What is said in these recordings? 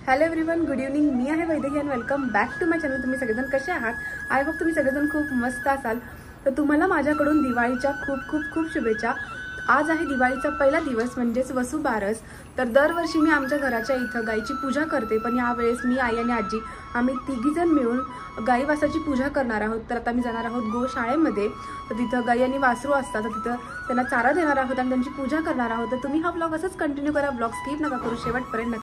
Hello everyone, good evening. मी आहे वैदेही आणि welcome back to my channel. तुम्ही सगळेजण कसे आहात? आय होप तुम्ही सगळेजण खूप मस्त असाल. तर तुम्हाला माझ्याकडून दिवाळीच्या खूप खूप खूप शुभेच्छा. आज आहे दिवाळीचा पहिला दिवस म्हणजेच वसुबारस. तर दरवर्षी मी आमच्या घराच्या इथं गाईची पूजा करते, पण यावेळेस मी, आई आणि आजी आम्ही तिघीजण मिळून गाई वासराची पूजा करणार आहोत. तर आता मी जाणार आहोत गोशाळेमध्ये. तर तिथं गाई आणि वासरू असतात, तर तिथं त्यांना चारा देणार आहोत आणि त्यांची पूजा करणार आहोत. तर तुम्ही हा ब्लॉग असंच कंटिन्यू करा, ब्लॉग स्किप नका करू, शेवटपर्यंत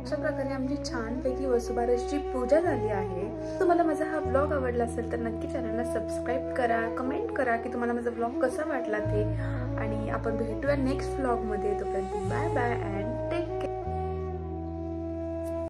अशा प्रकारे आमची छानपैकी वसुबारसची पूजा झाली आहे. तुम्हाला माझा हा ब्लॉग आवडला असेल तर नक्की चॅनलला सबस्क्राईब करा, कमेंट करा की तुम्हाला माझा ब्लॉग कसा वाटला ते. आणि आपण भेटूया नेक्स्ट ब्लॉगमध्ये. तोपर्यंत बाय बाय अँड